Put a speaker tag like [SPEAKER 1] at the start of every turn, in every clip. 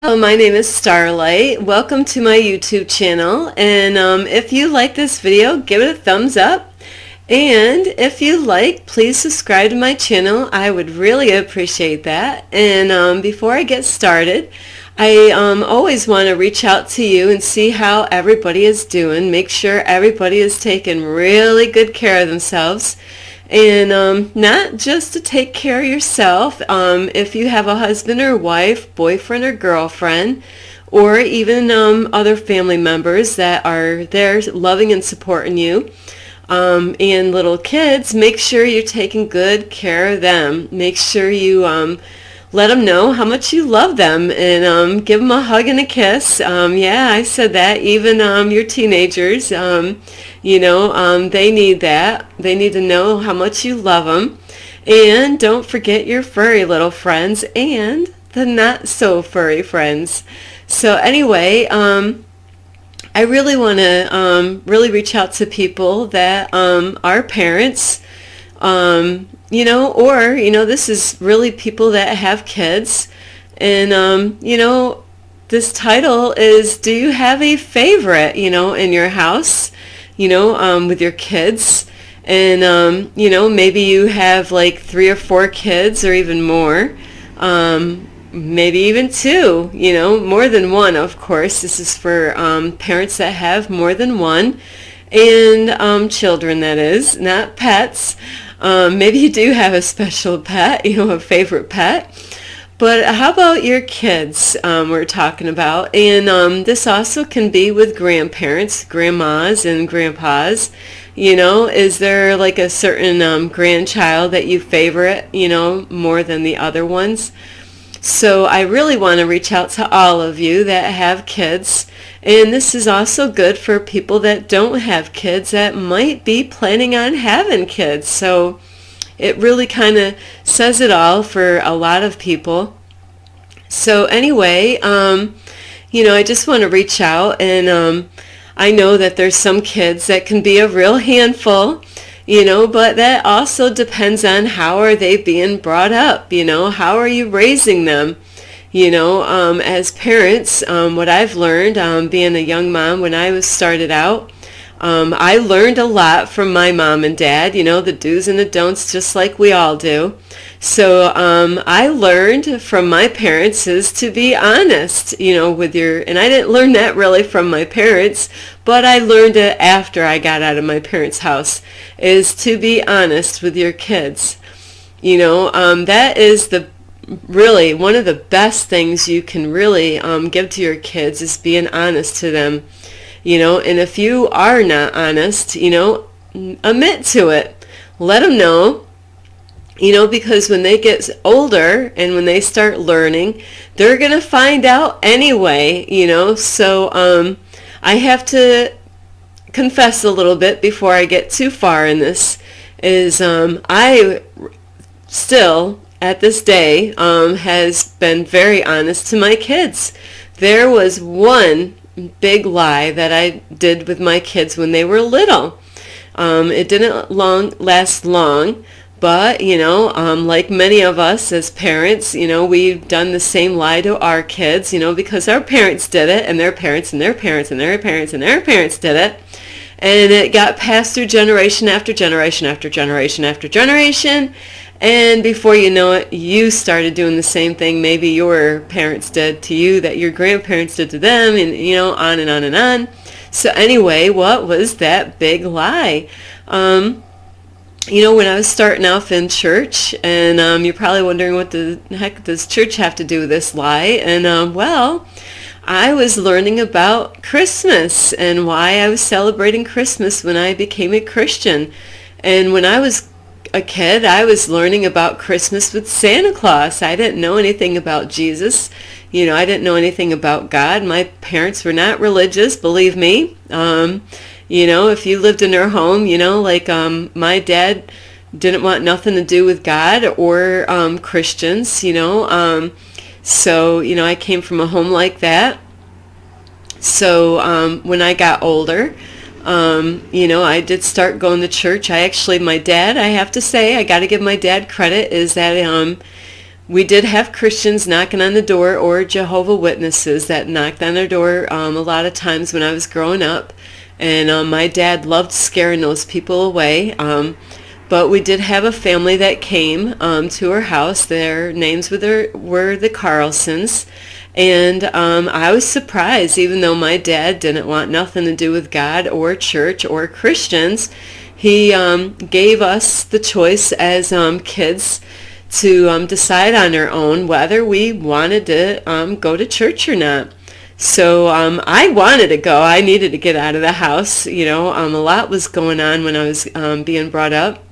[SPEAKER 1] Hello, my name is Starlight. Welcome to my YouTube channel. And if you like this video, give it a thumbs up. And if you like, please subscribe to my channel. I would really appreciate that. And before I get started, I always want to reach out to you and see how everybody is doing. Make sure everybody is taking really good care of themselves. And not just to take care of yourself, if you have a husband or wife, boyfriend or girlfriend, or even other family members that are there loving and supporting you, and little kids, make sure you're taking good care of them. Make sure you let them know how much you love them, and give them a hug and a kiss. Yeah, I said that. Even your teenagers, they need that. They need to know how much you love them. And don't forget your furry little friends and the not so furry friends. So anyway, I really want to really reach out to people that are parents, this is really people that have kids. And, this title is, do you have a favorite, in your house, with your kids? And, maybe you have like 3 or 4 kids or even more, maybe even 2, more than 1, of course. This is for parents that have more than 1, and children, that is, not pets. Maybe you do have a special pet, a favorite pet. But how about your kids we're talking about? And this also can be with grandparents, grandmas and grandpas. Is there like a certain grandchild that you favorite, more than the other ones? So I really want to reach out to all of you that have kids. And this is also good for people that don't have kids that might be planning on having kids. So it really kind of says it all for a lot of people. So anyway, I just want to reach out, and I know that there's some kids that can be a real handful, but that also depends on how are they being brought up, how are you raising them? As parents, what I've learned, being a young mom when I was started out, I learned a lot from my mom and dad, the do's and the don'ts, just like we all do. So I learned from my parents is to be honest, and I didn't learn that really from my parents, but I learned it after I got out of my parents' house, is to be honest with your kids. That is really one of the best things you can really give to your kids, is being honest to them. And if you are not honest, admit to it. Let them know, because when they get older and when they start learning, they're going to find out anyway, So I have to confess a little bit before I get too far in this, is I still, at this day, has been very honest to my kids. There was one big lie that I did with my kids when they were little. It didn't last long, but like many of us as parents, we've done the same lie to our kids, because our parents did it, and their parents and their parents and their parents and their parents did it, and it got passed through generation after generation after generation after generation. And before you know it, you started doing the same thing maybe your parents did to you, that your grandparents did to them, and on and on and on. So anyway, what was that big lie? When I was starting off in church, and you're probably wondering, what the heck does church have to do with this lie? And well, I was learning about Christmas and why I was celebrating Christmas when I became a Christian. And when I was a kid, I was learning about Christmas with Santa Claus. I didn't know anything about Jesus. I didn't know anything about God. My parents were not religious, believe me. If you lived in their home, my dad didn't want nothing to do with God or Christians, So, I came from a home like that. So when I got older, I did start going to church. My dad, I have to say, I got to give my dad credit, is that we did have Christians knocking on the door, or Jehovah Witnesses that knocked on their door a lot of times when I was growing up. And my dad loved scaring those people away. But we did have a family that came to our house. Their names were the Carlsons. And I was surprised, even though my dad didn't want nothing to do with God or church or Christians. He gave us the choice as kids to decide on our own whether we wanted to go to church or not. So I wanted to go. I needed to get out of the house. A lot was going on when I was being brought up.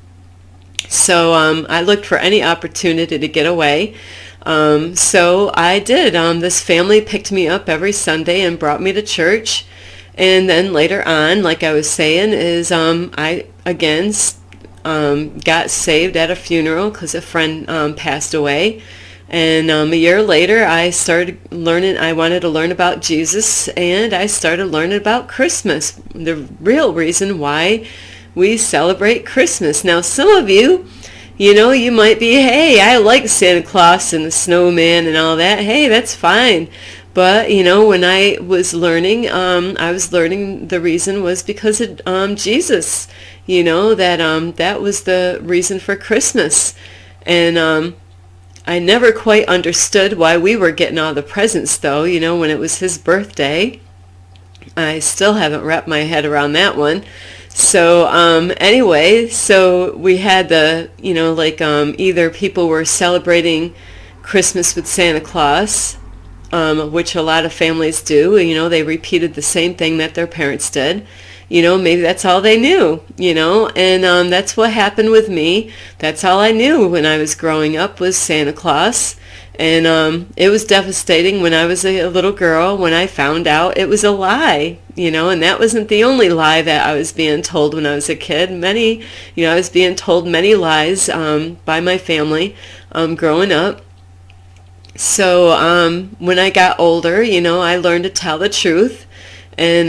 [SPEAKER 1] So I looked for any opportunity to get away. So I did. This family picked me up every Sunday and brought me to church. And then later on, like I was saying, is I again got saved at a funeral because a friend passed away. And a year later, I started learning. I wanted to learn about Jesus, and I started learning about Christmas, the real reason why we celebrate Christmas. Now, some of you, you might be, hey, I like Santa Claus and the snowman and all that. Hey, that's fine. But, when I was learning the reason was because of Jesus, that was the reason for Christmas. And I never quite understood why we were getting all the presents, though, when it was his birthday. I still haven't wrapped my head around that one. So anyway, so we had either people were celebrating Christmas with Santa Claus, which a lot of families do. They repeated the same thing that their parents did. Maybe that's all they knew, and that's what happened with me. That's all I knew when I was growing up was Santa Claus. And it was devastating when I was a little girl when I found out it was a lie, and that wasn't the only lie that I was being told when I was a kid. I was being told many lies by my family growing up. So when I got older, I learned to tell the truth. And,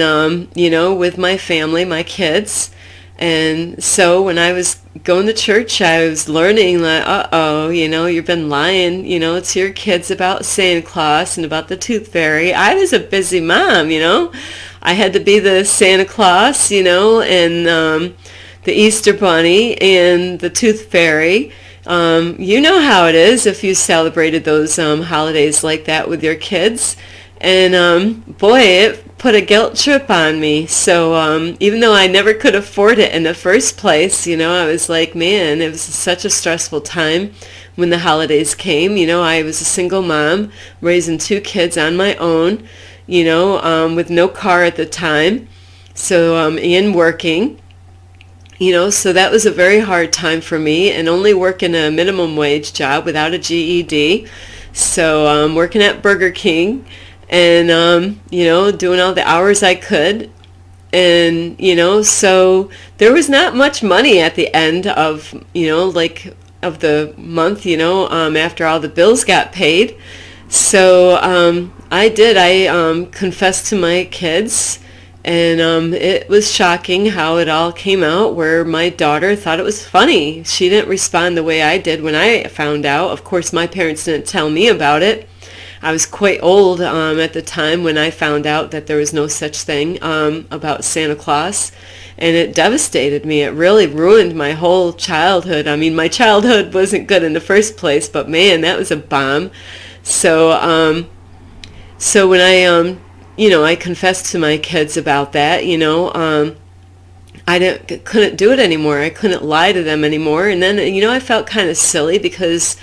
[SPEAKER 1] with my family, my kids. And so when I was going to church, I was learning that, you've been lying, to your kids about Santa Claus and about the Tooth Fairy. I was a busy mom, I had to be the Santa Claus, and the Easter Bunny and the Tooth Fairy. You know how it is if you celebrated those holidays like that with your kids. And boy, it put a guilt trip on me. So even though I never could afford it in the first place, I was like, man, it was such a stressful time when the holidays came. I was a single mom raising 2 kids on my own, with no car at the time. So and working. So that was a very hard time for me, and only working a minimum wage job without a GED. So I'm working at Burger King. And, doing all the hours I could. And, so there was not much money at the end of, of the month, after all the bills got paid. So I confessed to my kids. And it was shocking how it all came out, where my daughter thought it was funny. She didn't respond the way I did when I found out. Of course, my parents didn't tell me about it. I was quite old at the time when I found out that there was no such thing about Santa Claus, and it devastated me. It really ruined my whole childhood. I mean, my childhood wasn't good in the first place, but man, that was a bomb. So, so when I confessed to my kids about that, I couldn't do it anymore. I couldn't lie to them anymore, and then I felt kind of silly because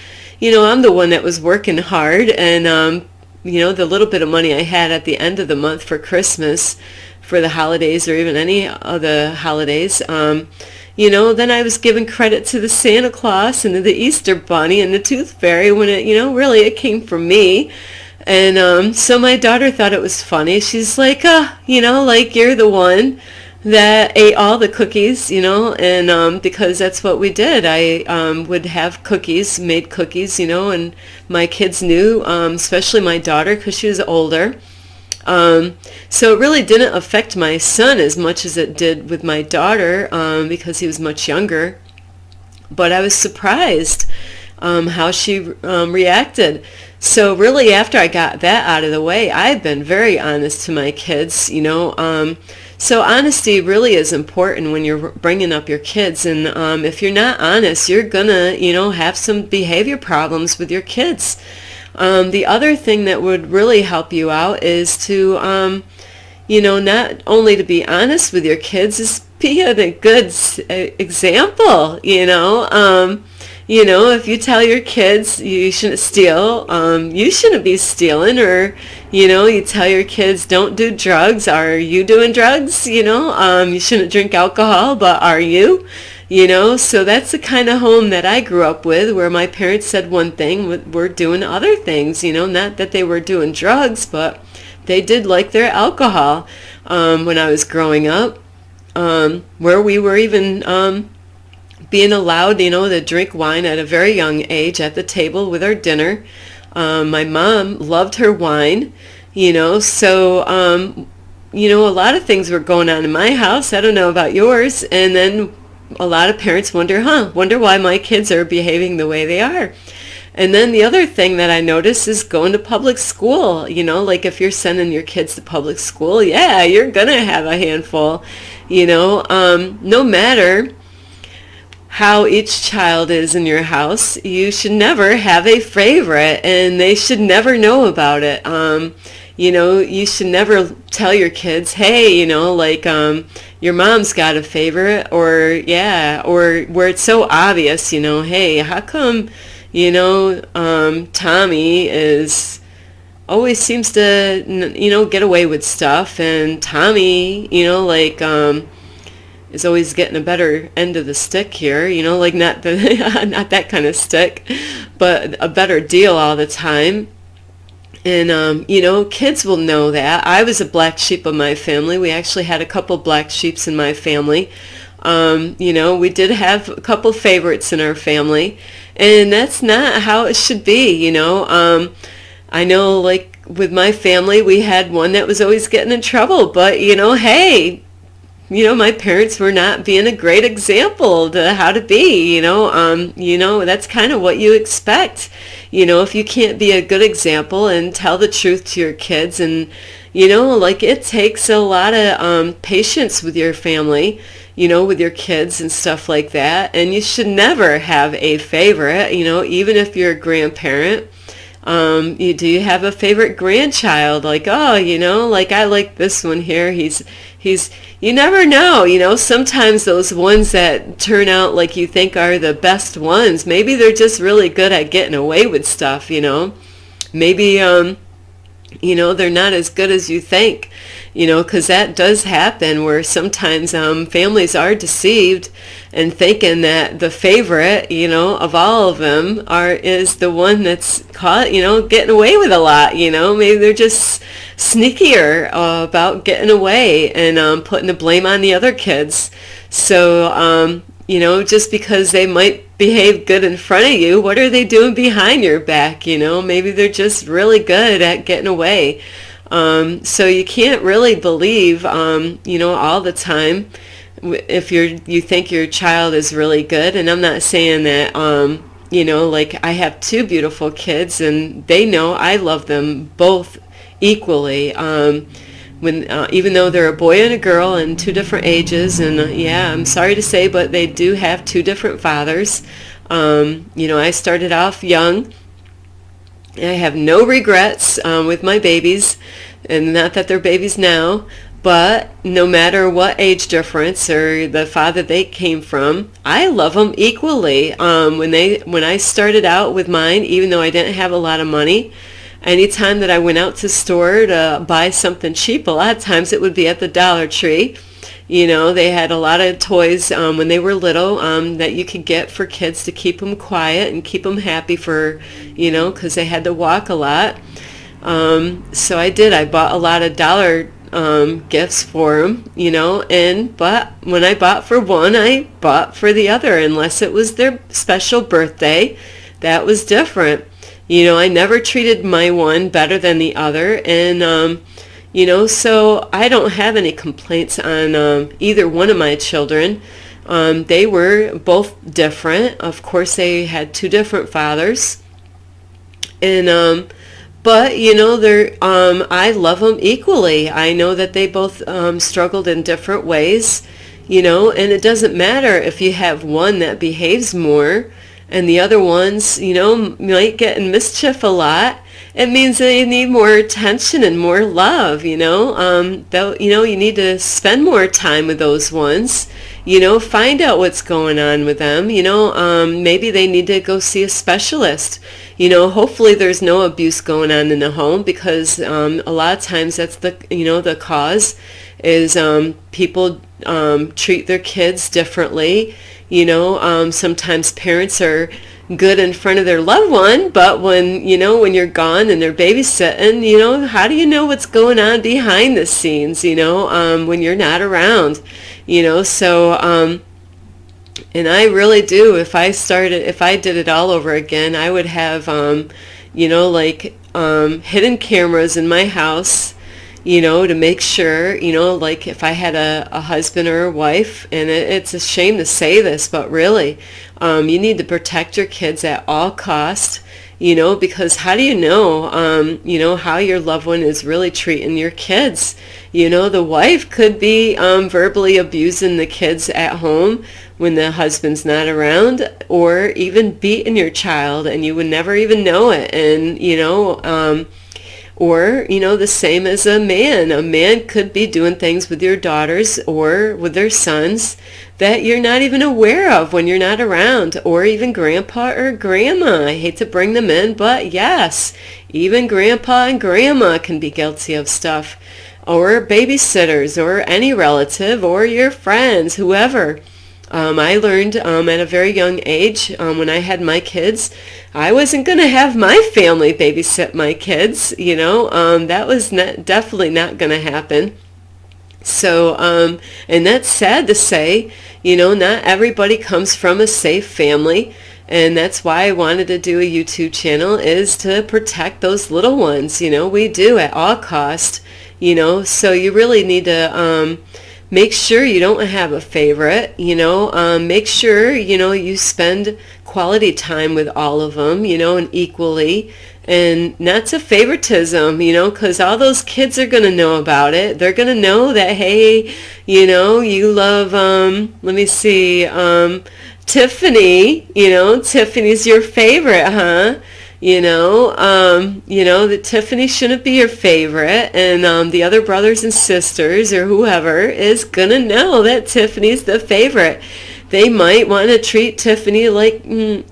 [SPEAKER 1] I'm the one that was working hard, and, the little bit of money I had at the end of the month for Christmas, for the holidays, or even any of the holidays, then I was giving credit to the Santa Claus and to the Easter Bunny and the Tooth Fairy when it, really it came from me. And so my daughter thought it was funny. She's like, like you're the one that ate all the cookies, and because that's what we did. I would have cookies, made cookies, and my kids knew, especially my daughter because she was older. So it really didn't affect my son as much as it did with my daughter because he was much younger. But I was surprised. how she reacted. So really, after I got that out of the way, I've been very honest to my kids, you know. So honesty really is important when you're bringing up your kids. And if you're not honest, you're going to, you know, have some behavior problems with your kids. The other thing that would really help you out is to, you know, not only to be honest with your kids, is be a good example, you know. You know, if you tell your kids you shouldn't steal, you shouldn't be stealing. Or, you know, you tell your kids don't do drugs. Are you doing drugs? You know, you shouldn't drink alcohol, but are you? You know, so that's the kind of home that I grew up with, where my parents said one thing, we're doing other things, you know, not that they were doing drugs, but they did like their alcohol when I was growing up, where we were even being allowed, you know, to drink wine at a very young age at the table with our dinner. My mom loved her wine, you know, so, you know, a lot of things were going on in my house. I don't know about yours. And then a lot of parents wonder why my kids are behaving the way they are. And then the other thing that I notice is going to public school. You know, like if you're sending your kids to public school, yeah, you're going to have a handful, you know, no matter how each child is in your house, you should never have a favorite, and they should never know about it. You know, you should never tell your kids, hey, you know, like your mom's got a favorite, or yeah, or where it's so obvious, you know, hey, how come, you know, Tommy is always seems to, you know, get away with stuff, and Tommy, you know, like is always getting a better end of the stick here, you know, like not the not that kind of stick, but a better deal all the time. And you know, kids will know that. I was a black sheep of my family. We actually had a couple black sheeps in my family. You know, we did have a couple favorites in our family, and that's not how it should be, you know. I know, like with my family, we had one that was always getting in trouble, but you know, hey, you know, my parents were not being a great example to how to be, you know, that's kind of what you expect, you know, if you can't be a good example and tell the truth to your kids. And, you know, like it takes a lot of patience with your family, you know, with your kids and stuff like that. And you should never have a favorite, you know, even if you're a grandparent. Do you have a favorite grandchild? Like, oh, you know, like I like this one here. He's, you never know, you know, sometimes those ones that turn out like you think are the best ones, maybe they're just really good at getting away with stuff, you know. Maybe, you know, they're not as good as you think, you know, because that does happen where sometimes families are deceived and thinking that the favorite, you know, of all of them is the one that's caught, you know, getting away with a lot, you know. Maybe they're just sneakier about getting away and putting the blame on the other kids. So, you know, just because they might behave good in front of you, what are they doing behind your back? You know, maybe they're just really good at getting away. So you can't really believe, you know, all the time if you think your child is really good. And I'm not saying that, you know, like I have two beautiful kids and they know I love them both equally. When even though they're a boy and a girl and two different ages, and yeah, I'm sorry to say, but they do have two different fathers. You know, I started off young. I have no regrets with my babies, and not that they're babies now, but no matter what age difference or the father they came from, I love them equally. When I started out with mine, even though I didn't have a lot of money, anytime that I went out to the store to buy something cheap, a lot of times it would be at the Dollar Tree. You know, they had a lot of toys when they were little that you could get for kids to keep them quiet and keep them happy for, you know, because they had to walk a lot. So I bought a lot of dollar gifts for them, you know, but when I bought for one, I bought for the other, unless it was their special birthday. That was different. You know, I never treated my one better than the other, and, you know, so I don't have any complaints on either one of my children. They were both different. Of course, they had two different fathers. And but they're I love them equally. I know that they both struggled in different ways, and it doesn't matter if you have one that behaves more and the other ones, might get in mischief a lot. It means they need more attention and more love, though, you need to spend more time with those ones, find out what's going on with them, maybe they need to go see a specialist. Hopefully there's no abuse going on in the home, because a lot of times that's the cause is people treat their kids differently. Sometimes parents are good in front of their loved one, but when you're gone and they're babysitting, how do you know what's going on behind the scenes, when you're not around, so and I really do, if I did it all over again, I would have hidden cameras in my house, to make sure, like if I had a husband or a wife, and it's a shame to say this, but really, you need to protect your kids at all cost, because how do you know, how your loved one is really treating your kids? The wife could be verbally abusing the kids at home when the husband's not around, or even beating your child and you would never even know it. And, or, the same as a man. A man could be doing things with your daughters or with their sons that you're not even aware of when you're not around, or even grandpa or grandma. I hate to bring them in, but yes, even grandpa and grandma can be guilty of stuff, or babysitters, or any relative, or your friends, whoever. I learned at a very young age, when I had my kids, I wasn't going to have my family babysit my kids, that was definitely not going to happen. So, and that's sad to say, not everybody comes from a safe family. And that's why I wanted to do a YouTube channel, is to protect those little ones. We do at all cost, so you really need to make sure you don't have a favorite, make sure, you spend quality time with all of them, and equally, and not to favoritism, because all those kids are going to know about it. They're going to know that, hey, you love, let me see, Tiffany, Tiffany's your favorite, huh? That Tiffany shouldn't be your favorite, and the other brothers and sisters or whoever is gonna know that Tiffany's the favorite. They might want to treat Tiffany like, they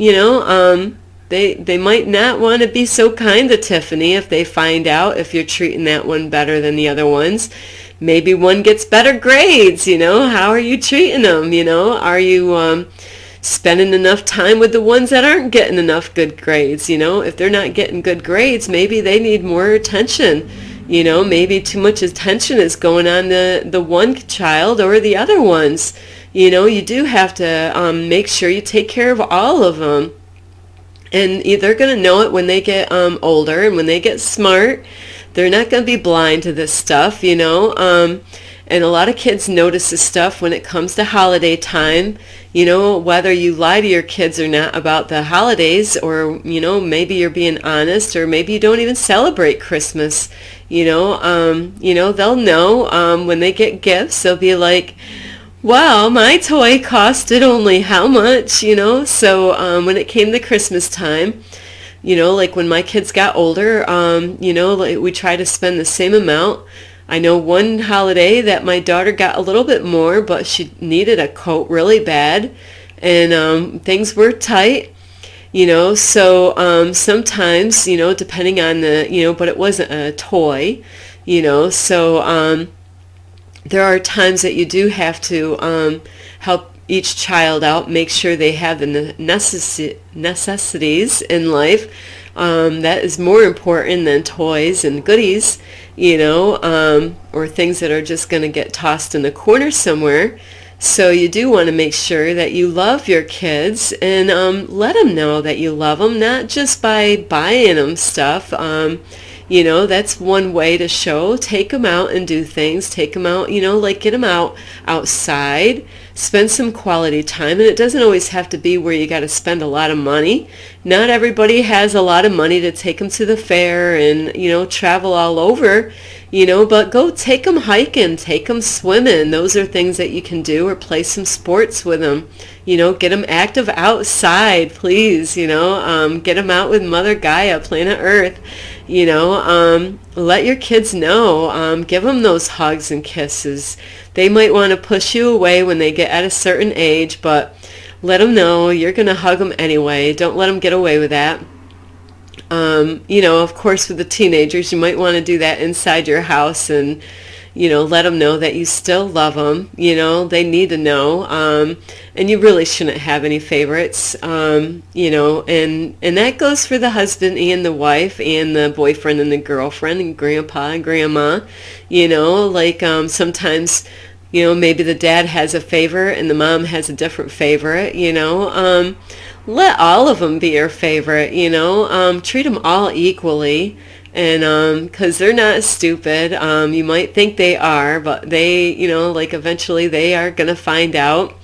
[SPEAKER 1] might not want to be so kind to Tiffany if they find out if you're treating that one better than the other ones. Maybe one gets better grades, how are you treating them, are you spending enough time with the ones that aren't getting enough good grades? If they're not getting good grades, maybe they need more attention. Maybe too much attention is going on to the one child or the other ones. You do have to make sure you take care of all of them. And they're going to know it when they get older, and when they get smart. They're not going to be blind to this stuff, and a lot of kids notice this stuff when it comes to holiday time, whether you lie to your kids or not about the holidays, or, maybe you're being honest, or maybe you don't even celebrate Christmas, they'll know when they get gifts. They'll be like, wow, my toy costed only how much, so when it came to Christmas time, like when my kids got older, like we try to spend the same amount. I know one holiday that my daughter got a little bit more, but she needed a coat really bad, and things were tight, so sometimes, depending on the, but it wasn't a toy, so there are times that you do have to help each child out, make sure they have the necessities in life. That is more important than toys and goodies, or things that are just going to get tossed in the corner somewhere. So you do want to make sure that you love your kids, and let them know that you love them, not just by buying them stuff. You know, that's one way to show. Take them out and do things. Take them out, you know, like get them out outside. Spend some quality time. And it doesn't always have to be where you got to spend a lot of money. Not everybody has a lot of money to take them to the fair and, you know, travel all over, you know, but go take them hiking, take them swimming. Those are things that you can do, or play some sports with them. You know, get them active outside, please, you know, get them out with Mother Gaia, planet Earth, you know, let your kids know, give them those hugs and kisses. They might want to push you away when they get at a certain age, but let them know you're going to hug them anyway. Don't let them get away with that. You know, of course, with the teenagers, you might want to do that inside your house and, you know, let them know that you still love them. You know, they need to know. And you really shouldn't have any favorites, you know, and that goes for the husband and the wife and the boyfriend and the girlfriend and grandpa and grandma. You know, like sometimes, you know, maybe the dad has a favorite and the mom has a different favorite, you know. Let all of them be your favorite, you know. Treat them all equally. And because they're not stupid. You might think they are, but they, you know, like eventually they are going to find out.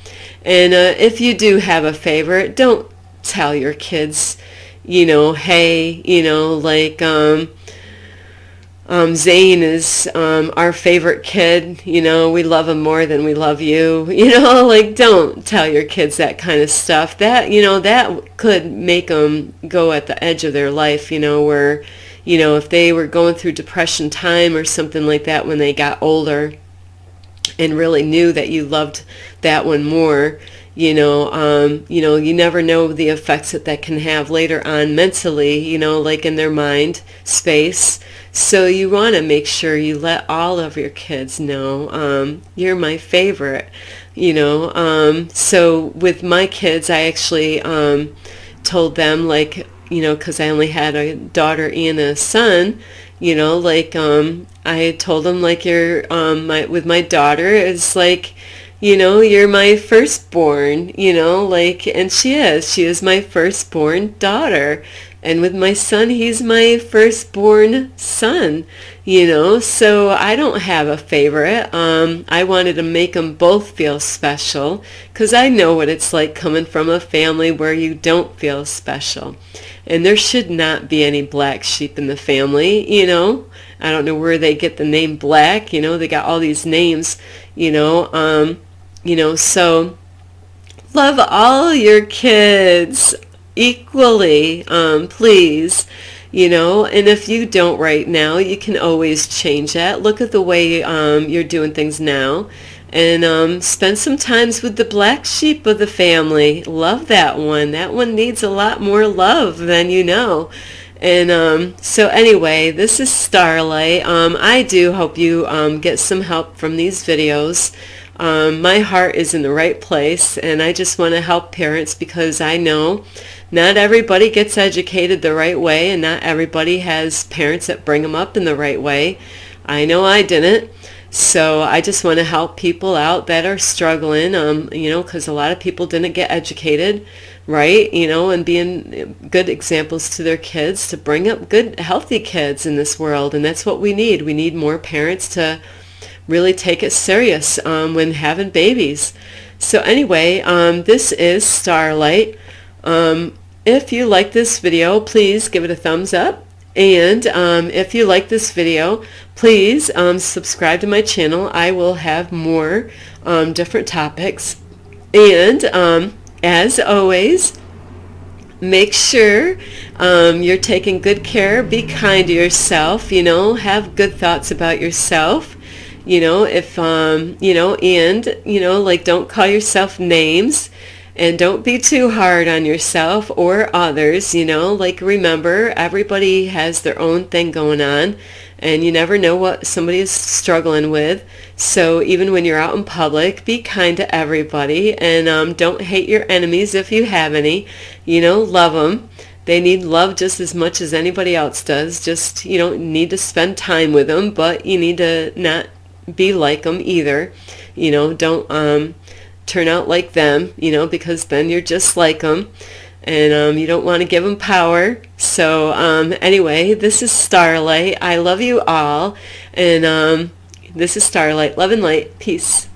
[SPEAKER 1] And if you do have a favorite, don't tell your kids, you know, hey, you know, like Zane is our favorite kid, you know, we love him more than we love you, you know, like don't tell your kids that kind of stuff. That, you know, that could make them go at the edge of their life, you know, where, you know, if they were going through depression time or something like that when they got older and really knew that you loved that one more, you know, you never know the effects that can have later on mentally, you know, like in their mind space. So you want to make sure you let all of your kids know, you're my favorite, you know. So with my kids, I actually told them, like, you know, because I only had a daughter and a son, you know, like I told them, like, you're with my daughter, it's like, you know, you're my firstborn, you know, like, and she is my firstborn daughter. And with my son, he's my firstborn son, you know, so I don't have a favorite. I wanted to make them both feel special because I know what it's like coming from a family where you don't feel special. And there should not be any black sheep in the family, you know. I don't know where they get the name Black, you know, they got all these names, you know, so love all your kids equally, please, you know. And if you don't right now, you can always change that. Look at the way you're doing things now, and spend some times with the black sheep of the family. Love that one. That one needs a lot more love than you know. And so anyway, this is Starlight. I do hope you get some help from these videos. My heart is in the right place, and I just want to help parents because I know not everybody gets educated the right way, and not everybody has parents that bring them up in the right way. I know I didn't. So I just want to help people out that are struggling, you know, because a lot of people didn't get educated, right, you know, and being good examples to their kids to bring up good, healthy kids in this world. And that's what we need. We need more parents to really take it serious when having babies. So anyway, this is Starlight. If you like this video, please give it a thumbs up. And if you like this video, please subscribe to my channel. I will have more different topics. And as always, make sure you're taking good care. Be kind to yourself, you know, have good thoughts about yourself. You know, if, you know, and, you know, like, don't call yourself names. And don't be too hard on yourself or others, you know, like, remember, everybody has their own thing going on, and you never know what somebody is struggling with. So even when you're out in public, be kind to everybody, and don't hate your enemies if you have any, you know, love them. They need love just as much as anybody else does. Just, you don't need to spend time with them, but you need to not be like them either. You know, don't turn out like them, you know, because then you're just like them. and you don't want to give them power. So anyway, this is Starlight. I love you all, and this is Starlight. Love and light. Peace.